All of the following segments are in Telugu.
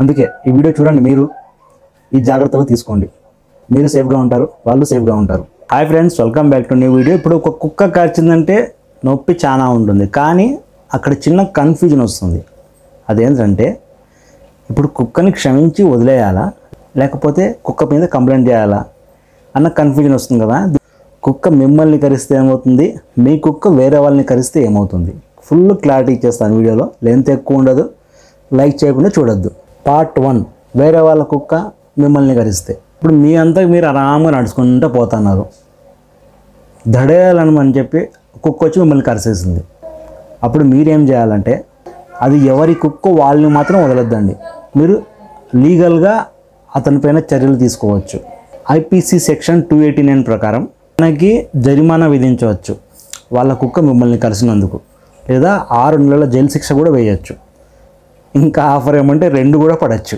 అందుకే ఈ వీడియో చూడండి, మీరు ఈ జాగ్రత్తలు తీసుకోండి. మీరు సేఫ్గా ఉంటారు, వాళ్ళు సేఫ్గా ఉంటారు. Hi friends, welcome back to new video. ఇప్పుడు ఒక కుక్క కరిచిందంటే నొప్పి చాలా ఉంటుంది, కానీ అక్కడ చిన్న కన్ఫ్యూజన్ వస్తుంది. అదేంటంటే ఇప్పుడు కుక్కని క్షమించి వదిలేయాలా లేకపోతే కుక్క మీద కంప్లైంట్ చేయాలా అన్న కన్ఫ్యూజన్ వస్తుంది కదా. కుక్క మిమ్మల్ని కరిస్తే ఏమవుతుంది, మీ కుక్క వేరే వాళ్ళని కరిస్తే ఏమవుతుంది, ఫుల్ క్లారిటీ ఇచ్చేస్తాను వీడియోలో. లెంత్ ఎక్కువ ఉండదు, లైక్ చేయకుండా చూడొద్దు. పార్ట్ 1, వేరే వాళ్ళ కుక్క మిమ్మల్ని కరిస్తే. ఇప్పుడు మీ అంతా మీరు ఆరాంగా నడుచుకుంటూ పోతున్నారు, దడేయాలని చెప్పి కుక్క వచ్చి మిమ్మల్ని కరిసేసింది. అప్పుడు మీరేం చేయాలంటే, అది ఎవరి కుక్క వాళ్ళని మాత్రం వదలొద్దండి. మీరు లీగల్గా అతనిపైన చర్యలు తీసుకోవచ్చు. ఐపీసీ సెక్షన్ 289 ప్రకారం మనకి జరిమానా విధించవచ్చు వాళ్ళ కుక్క మిమ్మల్ని కరిసినందుకు, లేదా 6 నెలల జైలు శిక్ష కూడా వేయచ్చు. ఇంకా ఆఫర్ ఏమంటే 2 కూడా పడవచ్చు.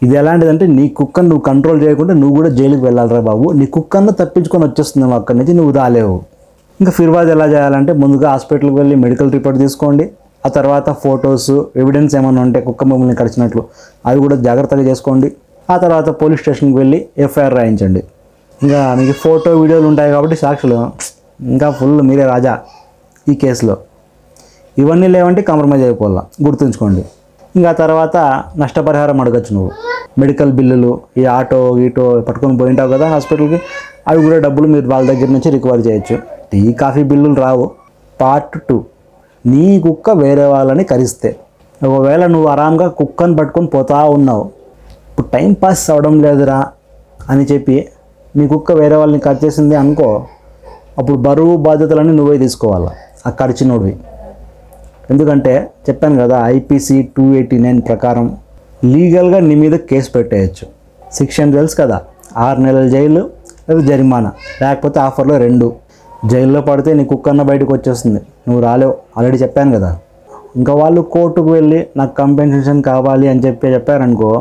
ఇది ఎలాంటిదంటే, నీ కుక్కను నువ్వు కంట్రోల్ చేయకుండా నువ్వు కూడా జైలుకి వెళ్ళాలిరా బాబు. నీ కుక్కను తప్పించుకొని వచ్చేస్తున్నావు అక్కడి నుంచి, నువ్వు రాలేవు. ఇంకా ఫిర్వాజ్ ఎలా చేయాలంటే, ముందుగా హాస్పిటల్కి వెళ్ళి మెడికల్ రిపోర్ట్ తీసుకోండి. ఆ తర్వాత ఫొటోస్, ఎవిడెన్స్ ఏమైనా ఉంటే కుక్క మిమ్మల్ని కరిచినట్లు అవి కూడా జాగ్రత్తగా చేసుకోండి. ఆ తర్వాత పోలీస్ స్టేషన్కి వెళ్ళి ఎఫ్ఐఆర్ రాయించండి. ఇంకా మీకు ఫోటో వీడియోలు ఉంటాయి కాబట్టి సాక్షులు ఇంకా ఫుల్ మీరే రాజా ఈ కేసులో. ఇవన్నీ లేవంటే కాంప్రమైజ్ అయిపోవాలా, గుర్తుంచుకోండి. ఇంకా తర్వాత నష్టపరిహారం అడగచ్చు నువ్వు. మెడికల్ బిల్లులు, ఈ ఆటో గీటో పట్టుకొని పోయింటావు కదా హాస్పిటల్కి, అవి కూడా డబ్బులు మీరు వాళ్ళ దగ్గర నుంచి రికవర్ చేయొచ్చు. టీ కాఫీ బిల్లులు రావు. పార్ట్ 2, నీ కుక్క వేరే వాళ్ళని కరిస్తే. ఒకవేళ నువ్వు ఆరాంగా కుక్కను పట్టుకొని పోతా ఉన్నావు, ఇప్పుడు టైం పాస్ అవ్వడం లేదురా అని చెప్పి నీ కుక్క వేరే వాళ్ళని కరిచేసింది అనుకో, అప్పుడు బరువు బాధ్యతలన్నీ నువ్వే తీసుకోవాలా, ఆ కరిచినోడివి. ఎందుకంటే చెప్పాను కదా, ఐపీసీ 289 ప్రకారం లీగల్గా నీ మీద కేసు పెట్టేయచ్చు. శిక్షణ తెలుసు కదా, 6 నెలల జైలు లేదా జరిమానా, లేకపోతే ఆఫర్లో 2. జైల్లో పడితే నీ కుక్కన్న బయటకు వచ్చేస్తుంది, నువ్వు రాలేవు. ఆల్రెడీ చెప్పాను కదా. ఇంకా వాళ్ళు కోర్టుకు వెళ్ళి నాకు కంపెన్సేషన్ కావాలి అని చెప్పారనుకో,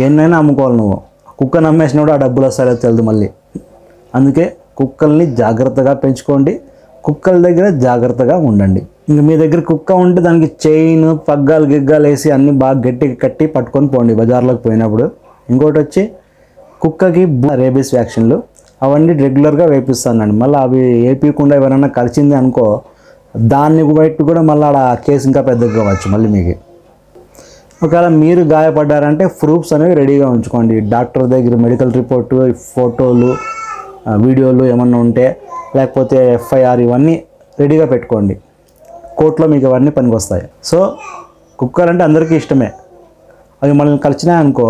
ఎన్నైనా అమ్ముకోవాలి నువ్వు. కుక్కను అమ్మేసినప్పుడు ఆ డబ్బులు వస్తాయో తెలియదు మళ్ళీ. అందుకే కుక్కల్ని జాగ్రత్తగా పెంచుకోండి, కుక్కల దగ్గర జాగ్రత్తగా ఉండండి. ఇంకా మీ దగ్గర కుక్క ఉంటే దానికి చైన్, పగ్గాలు గిగ్గాలు వేసి అన్నీ బాగా గట్టిగా కట్టి పట్టుకొని పోండి బజార్లోకి పోయినప్పుడు. ఇంకోటి వచ్చి కుక్కకి రేబీస్ వ్యాక్సిన్లు అవన్నీ రెగ్యులర్గా వేపిస్తానండి. మళ్ళీ అవి వేపించకుండా ఎవరైనా కరిచింది అనుకో, దాన్ని బయట కూడా మళ్ళీ ఆ కేసు ఇంకా పెద్దగా కావచ్చు మళ్ళీ మీకు. ఒకవేళ మీరు గాయపడ్డారంటే ప్రూఫ్స్ అనేవి రెడీగా ఉంచుకోండి. డాక్టర్ దగ్గర మెడికల్ రిపోర్టు, ఫోటోలు, వీడియోలు ఏమన్నా ఉంటే, లేకపోతే ఎఫ్ఐఆర్, ఇవన్నీ రెడీగా పెట్టుకోండి. కోర్టులో మీకు అవన్నీ పనికి వస్తాయి. సో కుక్కలంటే అందరికీ ఇష్టమే. అవి మనల్ని కరిచినాయి అనుకో,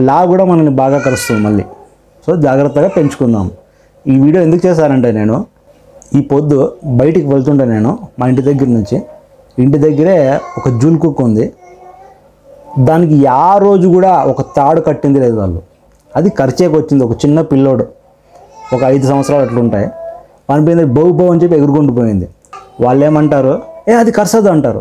లా కూడా మనల్ని బాగా కరుస్తుంది మళ్ళీ. సో జాగ్రత్తగా పెంచుకుందాం. ఈ వీడియో ఎందుకు చేశానంటే, నేను ఈ పొద్దు బయటికి వెళ్తుంటే నేను మా ఇంటి దగ్గర నుంచి, ఇంటి దగ్గరే ఒక జూల్ కుక్క ఉంది. దానికి ఆ రోజు కూడా ఒక తాడు కట్టింది లేదు వాళ్ళు. అది కరిచేకి వచ్చింది ఒక చిన్న పిల్లోడు, ఒక 5 సంవత్సరాలు అట్లుంటాయి. అనిపోయింది బౌ బౌ అని చెప్పి ఎగురుకుంటూ పోయింది. వాళ్ళు ఏమంటారు, అది కరసదు అంటారు.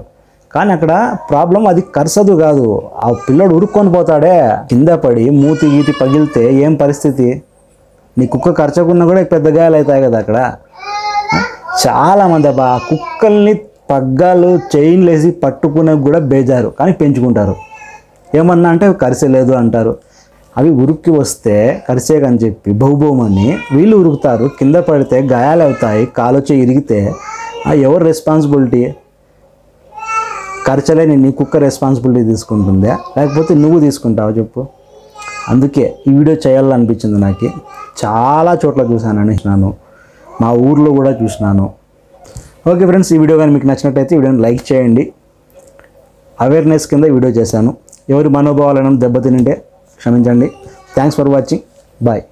కానీ అక్కడ ప్రాబ్లం అది కరసదు కాదు, ఆ పిల్లోడు ఉరుక్కొని పోతాడే, కింద పడి మూతి గీతి పగిలితే ఏం పరిస్థితి. నీ కుక్క కరచకున్నా కూడా పెద్ద గాయాలు అవుతాయి కదా అక్కడ. చాలామంది అబ్బా కుక్కల్ని పగ్గాలు చైన్లు వేసి పట్టుకునే కూడా బేజారు, కానీ పెంచుకుంటారు. ఏమన్నా అంటే కరిసలేదు అంటారు. అవి ఉరుక్కి వస్తే కరిసేకని చెప్పి బహుబహుమని వీళ్ళు ఉరుకుతారు, కింద పడితే గాయాలు అవుతాయి, కాలొచ్చి ఇరిగితే ఎవరు రెస్పాన్సిబిలిటీ? కరచలేని నీ కుక్క రెస్పాన్సిబిలిటీ తీసుకుంటుందా, లేకపోతే నువ్వు తీసుకుంటావా చెప్పు? అందుకే ఈ వీడియో చేయాలనిపించింది నాకు. చాలా చోట్ల చూశాను, మా ఊర్లో కూడా చూసినాను. ఓకే ఫ్రెండ్స్, ఈ వీడియో కానీ మీకు నచ్చినట్టయితే వీడియోని లైక్ చేయండి. అవేర్నెస్ కింద వీడియో చేశాను. ఎవరి మనోభావాలను దెబ్బతింటే క్షమించండి. Thanks for watching. బాయ్.